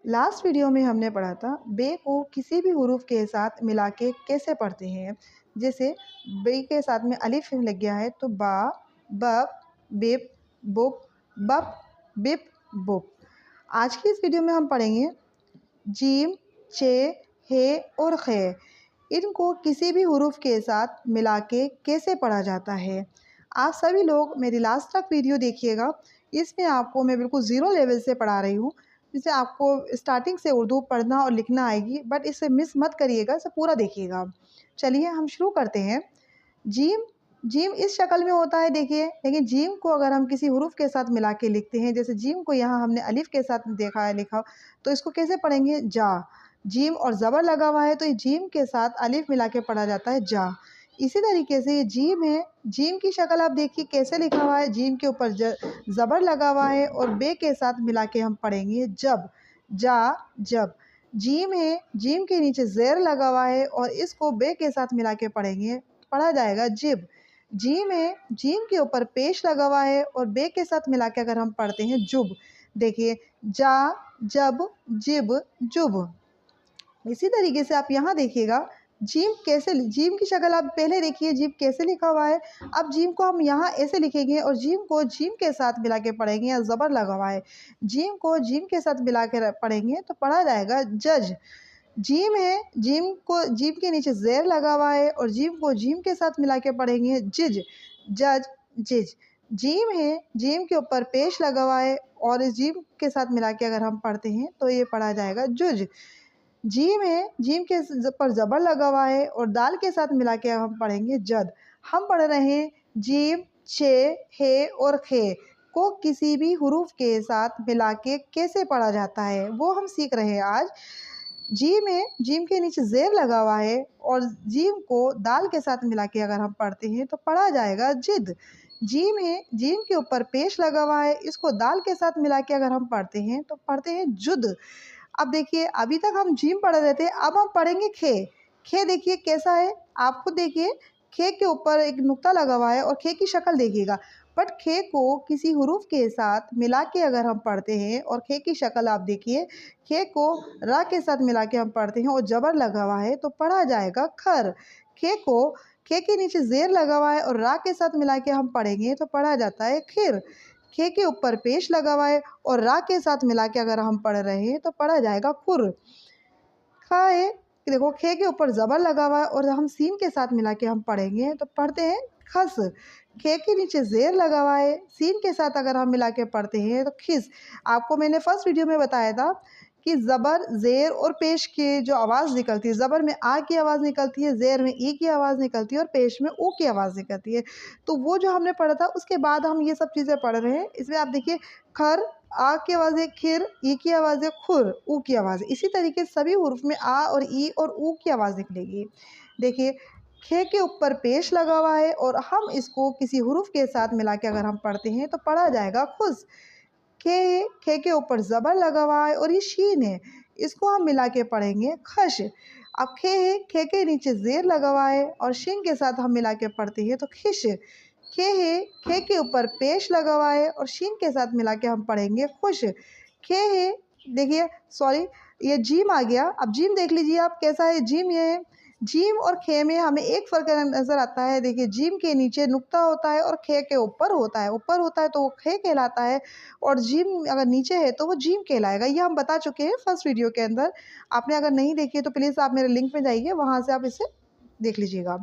Last video में हमने पढ़ा था बे को किसी भी हुरूफ के साथ मिला के कैसे पढ़ते हैं। जैसे बे के साथ में अलिफ लग गया है तो बा, बप, बिप, बुप, बप, बिप, बुप। आज की इस वीडियो में हम पढ़ेंगे जीम, चे, हे और खे। इनको किसी भी हुरूफ के साथ मिला के कैसे पढ़ा जाता है। आप सभी लोग मेरी लास्ट तक वीडियो देखिएगा। इसमें आपको मैं बिल्कुल ज़ीरो लेवल से पढ़ा रही हूँ, जिससे आपको स्टार्टिंग से उर्दू पढ़ना और लिखना आएगी, बट इसे मिस मत करिएगा, इसे पूरा देखिएगा। चलिए हम शुरू करते हैं। जीम, जीम इस शक्ल में होता है देखिए, लेकिन जीम को अगर हम किसी हुरूफ के साथ मिला के लिखते हैं, जैसे जीम को यहाँ हमने अलिफ के साथ देखा है लिखा, तो इसको कैसे पढ़ेंगे जा। जीम और ज़बर लगा हुआ है तो ये जीम के साथ अलिफ मिला के पढ़ा जाता है जा। इसी तरीके से ये जीम है, जीम की शक्ल आप देखिए कैसे लिखा हुआ है, जीम के ऊपर ज़बर लगा हुआ है और बे के साथ मिला के हम पढ़ेंगे जब, जा जब। जीम है, जीम के नीचे ज़ेर लगा हुआ है और इसको बे के साथ मिला के पढ़ेंगे, पढ़ा जाएगा जिब। जीम है, जीम के ऊपर पेश लगा हुआ है और बे के साथ मिला के अगर हम पढ़ते हैं जुब। देखिए जा, जब, जिब, जुब। इसी तरीके से आप यहाँ देखिएगा जीम कैसे, जीम की शक्ल आप पहले देखिए जीम कैसे लिखा हुआ है। अब जीम को हम यहाँ ऐसे लिखेंगे और जीम को जीम के साथ मिला के पढ़ेंगे, या ज़बर लगा हुआ है, जीम को जीम के साथ मिला के पढ़ेंगे तो पढ़ा जाएगा जज। जीम है, जीम को जीम के नीचे ज़ेर लगा हुआ है और जीम को जीम के साथ मिला के पढ़ेंगे जिज, जज, जिज। जीम है, जीम के ऊपर पेश लगा हुआ है और इस जीम के साथ मिला के अगर हम पढ़ते हैं तो ये पढ़ा जाएगा जुज। जीम है, जीम के पर ज़बर लगा हुआ है और दाल के साथ मिला के हम पढ़ेंगे जद। हम पढ़ रहे हैं जीम, छे, हे और खे को किसी भी हुरूफ के साथ मिला के कैसे पढ़ा जाता है, वो हम सीख रहे हैं आज। जीम है, जीम के नीचे ज़ेर लगा हुआ है और जीम को दाल के साथ मिला के अगर हम पढ़ते हैं तो पढ़ा जाएगा जिद। जीम है, जीम के ऊपर पेश लगा हुआ है, इसको दाल के साथ मिला के अगर हम पढ़ते हैं तो पढ़ते हैं जुद। अब देखिए अभी तक हम जीम पढ़ रहे थे, अब हम पढ़ेंगे खे। खे देखिए कैसा है, आप खुद देखिए, खे के ऊपर एक नुक्ता लगा हुआ है और खे की शक्ल देखिएगा। बट खे को किसी हुरूफ के साथ मिला के अगर हम पढ़ते हैं और खे की शक्ल आप देखिए, खे को रा के साथ मिला के हम पढ़ते हैं और ज़बर लगा हुआ है तो पढ़ा जाएगा खर। खे को, खे के नीचे ज़ेर लगा हुआ है और रा के साथ मिला के हम पढ़ेंगे तो पढ़ा जाता है खिर। खे के ऊपर पेश लगा हुआ है और रा के साथ मिला के अगर हम पढ़ रहे हैं तो पढ़ा जाएगा खुर। खा है, देखो खे के ऊपर ज़बर लगा हुआ है और हम सीन के साथ मिला के हम पढ़ेंगे तो पढ़ते हैं खस। खे के नीचे ज़ेर लगा हुआ है, सीन के साथ अगर हम मिला के पढ़ते हैं तो खिस। आपको मैंने फर्स्ट वीडियो में बताया था कि ज़बर, ज़ेर और पेश की जो आवाज़ निकलती है, ज़बर में आ की आवाज़ निकलती है, ज़ेर में ई की आवाज़ निकलती है और पेश में ऊ की आवाज़ निकलती है। तो वो जो हमने पढ़ा था उसके बाद हम ये सब चीज़ें पढ़ रहे हैं। इसमें आप देखिए खर, आ की आवाज़ है खिर, ई की आवाज़ है खुर, ऊ की आवाज़ है। इसी तरीके से सभी हुरूफ में आ और ई और ऊ की आवाज़ निकलेगी। देखिए खे के ऊपर पेश लगा हुआ है और हम इसको किसी हुरूफ के साथ मिला के अगर हम पढ़ते हैं तो पढ़ा जाएगा खुश। खे, खे के ऊपर ज़बर लगा हुआ है और ये शीन है, इसको हम मिला के पढ़ेंगे खश। अब खे है, खे के नीचे ज़ेर लगा हुआ है और शीन के साथ हम मिला के पढ़ते हैं तो खिश। खे है, खे के ऊपर पेश लगा हुआ है और शीन के साथ मिला के हम पढ़ेंगे खुश। खे है, देखिए सॉरी ये जीम आ गया, अब जीम देख लीजिए आप कैसा है। जीम ये है, जीम और खे में हमें एक फ़र्क नज़र आता है। देखिए जीम के नीचे नुक्ता होता है और खे के ऊपर होता है, ऊपर होता है तो वो खे कहलाता है और जीम अगर नीचे है तो वो जीम कहलाएगा। ये हम बता चुके हैं फर्स्ट वीडियो के अंदर। आपने अगर नहीं देखी है तो प्लीज़ आप मेरे लिंक में जाइए, वहाँ से आप इसे देख लीजिएगा।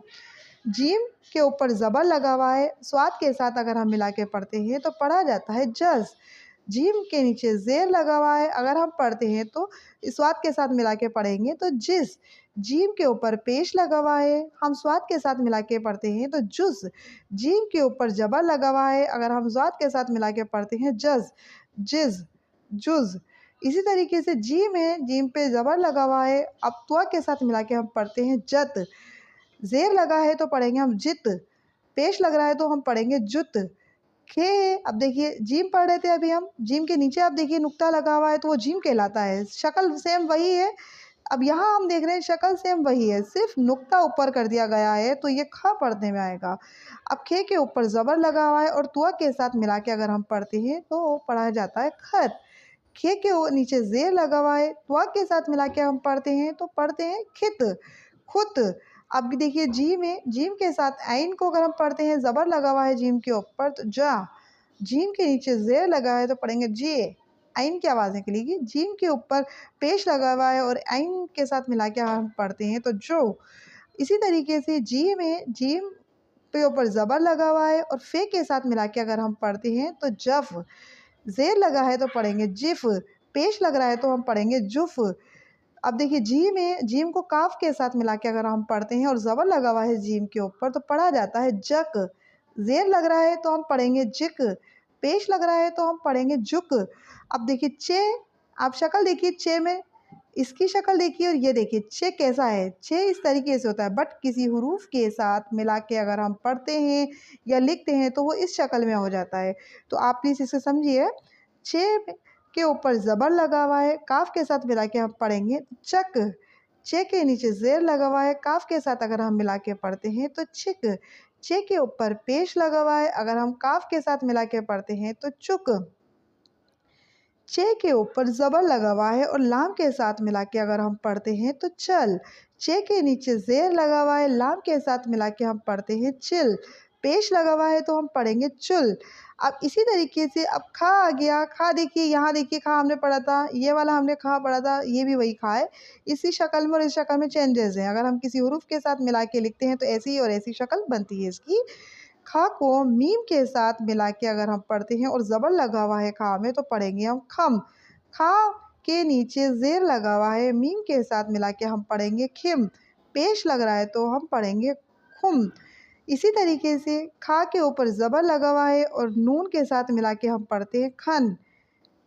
जीम के ऊपर ज़बर लगा हुआ है, स्वाद के साथ अगर हम मिला के पढ़ते हैं तो पढ़ा जाता है जज़। जीम के नीचे ज़ेर लगा हुआ है, अगर हम पढ़ते हैं तो स्वाद के साथ मिला के पढ़ेंगे तो जिस। जीम के ऊपर पेश लगा हुआ है, हम स्वाद के साथ मिला के पढ़ते हैं तो जुज़। जीम के ऊपर ज़बर लगा हुआ है, अगर हम स्वाद के साथ मिला के पढ़ते हैं जज़, जिज़, जुज़। इसी तरीके से जीम है, जीम पे ज़बर लगा हुआ है, अब त्वा के साथ मिला के हम पढ़ते हैं जत। ज़ेर लगा है तो पढ़ेंगे हम जित, पेश लग रहा है तो हम पढ़ेंगे जुत। खे है, अब देखिए जीम पढ़ रहे थे अभी हम, जीम के नीचे आप देखिए नुक्ता लगा हुआ है तो वो जीम कहलाता है, शक्ल सेम वही है। अब यहाँ हम देख रहे हैं शक्ल सेम वही है, सिर्फ नुक्ता ऊपर कर दिया गया है तो ये ख पढ़ने में आएगा। अब खे के ऊपर ज़बर लगा हुआ है और तुआ के साथ मिला के अगर हम पढ़ते हैं तो पढ़ा जाता है खत। खे के नीचे जेर लगा हुआ है, त्वा के साथ मिला के हम पढ़ते हैं तो पढ़ते हैं खित, खुत। अब देखिए जीम है, जीम के साथ आइन को अगर हम पढ़ते हैं, ज़बर लगा हुआ है जीम के ऊपर तो जा, जीम के नीचे जेर लगा है तो पढ़ेंगे जे, आइन की आवाज़ निकलेगी। जीम के ऊपर पेश लगा हुआ है और आइन के साथ मिला के हम पढ़ते हैं तो जो। इसी तरीके से जीम है, जीम पे ऊपर ज़बर लगा हुआ है और फे के साथ मिला के अगर हम पढ़ते हैं तो जफ, जेर लगा है तो पढ़ेंगे जिफ, पेश लग रहा है तो हम पढ़ेंगे जुफ। अब देखिए जीम है, जीम को काफ के साथ मिला के अगर हम पढ़ते हैं और ज़बर लगा हुआ है जीम के ऊपर तो पढ़ा जाता है जक, जेर लग रहा है तो हम पढ़ेंगे जिक, पेश लग रहा है तो हम पढ़ेंगे जुक। अब देखिए चे, आप शक्ल देखिए चे में, इसकी शक्ल देखिए और ये देखिए चे कैसा है। चे इस तरीके से होता है, बट किसी हुरूफ के साथ मिला के अगर हम पढ़ते हैं या लिखते हैं तो वो इस शक्ल में हो जाता है। तो आप प्लीज़ इसे समझिए। चे के ऊपर ज़बर लगा हुआ है, काफ के साथ मिला के हम पढ़ेंगे चक, चे के नीचे जेर लगा हुआ है, काफ के साथ अगर हम मिला के पढ़ते हैं तो छिक, चे के ऊपर पेश लगा हुआ है, अगर हम काफ के साथ मिला के पढ़ते हैं तो चुक, चे के ऊपर ज़बर लगा हुआ है और लाम के साथ मिला के अगर हम पढ़ते हैं तो चल, चे के नीचे जेर लगा हुआ है, लाम के साथ मिला के हम पढ़ते हैं चिल, पेश लगा हुआ है तो हम पढ़ेंगे चुल। अब इसी तरीके से अब खा आ गया, खा देखिए, यहाँ देखिए खा हमने पढ़ा था, ये वाला हमने खा पढ़ा था, ये भी वही खा है। इसी शक्ल में और इस शक्ल में चेंजेस हैं। अगर हम किसी हुरूफ के साथ मिला के लिखते हैं तो ऐसी और ऐसी शक्ल बनती है इसकी। खा को मीम के साथ मिला के अगर हम पढ़ते हैं और ज़बर लगा हुआ है खा में तो पढ़ेंगे हम खम, खा के नीचे जेर लगा हुआ है, मीम के साथ मिला के हम पढ़ेंगे खिम, पेश लग रहा है तो हम पढ़ेंगे खुम। इसी तरीके से खा के ऊपर ज़बर लगा हुआ है और नून के साथ मिला के हम पढ़ते हैं खन,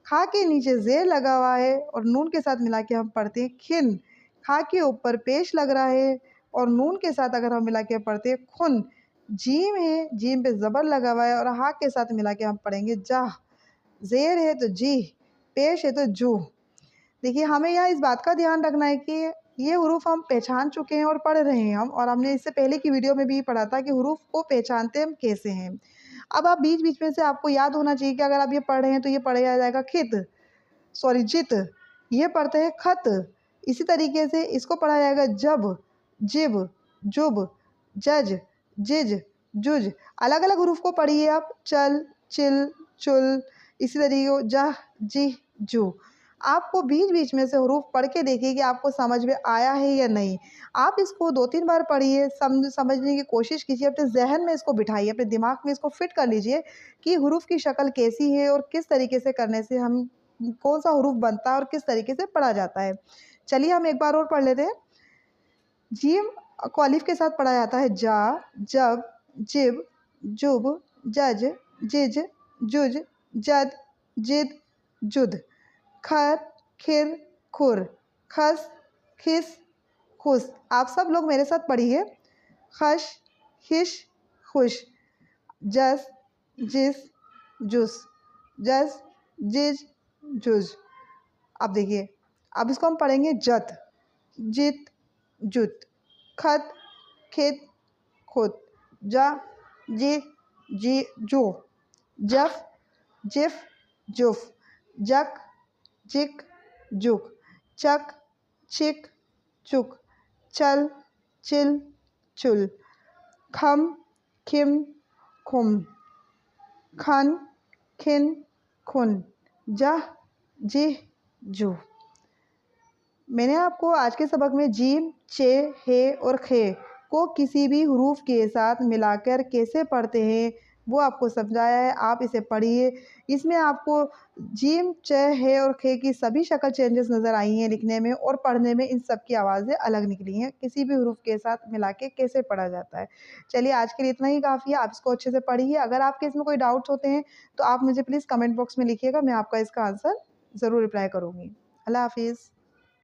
खा के नीचे जेर लगा हुआ है और नून के साथ मिला के हम पढ़ते हैं खिन, खा के ऊपर पेश लग रहा है और नून के साथ अगर हम मिला के पढ़ते हैं खुन। जीम है, जीम पे ज़बर लगा हुआ है और हा के साथ मिला के हम पढ़ेंगे जाह, ज़ेर है तो जी, पेश है तो जू। देखिए हमें यहाँ इस बात का ध्यान रखना है कि ये हुरूफ हम पहचान चुके हैं और पढ़ रहे हैं हम, और हमने इससे पहले की वीडियो में भी पढ़ा था कि हुरूफ को पहचानते हम कैसे हैं। अब आप बीच बीच में से आपको याद होना चाहिए कि अगर आप ये पढ़ रहे हैं तो ये पढ़ा जाएगा खित, सॉरी जित, ये पढ़ते हैं खत। इसी तरीके से इसको पढ़ा जाएगा जब, जिब, जुब, जज, जिज, जुज। अलग अलग हुरूफ को पढ़िए आप, चल, चिल, चुल, इसी तरीके को जह, जी, जू। आपको बीच बीच में से हुरूफ पढ़ के देखिए कि आपको समझ में आया है या नहीं। आप इसको 2-3 बार पढ़िए, समझने की कोशिश कीजिए, अपने ज़हन में इसको बिठाइए, अपने दिमाग में इसको फिट कर लीजिए कि हुरूफ की शक्ल कैसी है और किस तरीके से करने से हम कौन सा हुरूफ बनता है और किस तरीके से पढ़ा जाता है। चलिए हम एक बार और पढ़ लेते हैं। जीम को अलिफ के साथ पढ़ा जाता है जा, जब, जिब, जुब, जज, जिज, जुज, जद, जिद, जुद। खर, खिर, खुर, खस, खिस, खुश। आप सब लोग मेरे साथ पढ़िए। खश, खिश, खुश, जस, जिस, जुस, जस, जिज, जुज। अब देखिए, अब इसको हम पढ़ेंगे जत, जित, जुत, खत, खित, खुद, जा, जी, जी, जो, जफ, जिफ, जुफ, जक, जिक, जुक, चक, चिक, चुक, चल, चिल, चुल, खम, खिम, खुम, खन, खिन, खुन, जह, जिह, जू। मैंने आपको आज के सबक में जीम, चे, हे और खे को किसी भी हुरूफ के साथ मिलाकर कैसे पढ़ते हैं वो आपको समझाया है। आप इसे पढ़िए। इसमें आपको जीम, चे, हे और खे की सभी शक्ल चेंजेस नज़र आई हैं लिखने में, और पढ़ने में इन सब की आवाज़ें अलग निकली हैं। किसी भी हुरूफ के साथ मिला के कैसे पढ़ा जाता है। चलिए आज के लिए इतना ही काफ़ी है। आप इसको अच्छे से पढ़िए। अगर आपके इसमें कोई डाउट्स होते हैं तो आप मुझे प्लीज़ कमेंट बॉक्स में लिखिएगा, मैं आपका इसका आंसर ज़रूर रिप्लाई करूँगी। अल्लाह हाफिज़।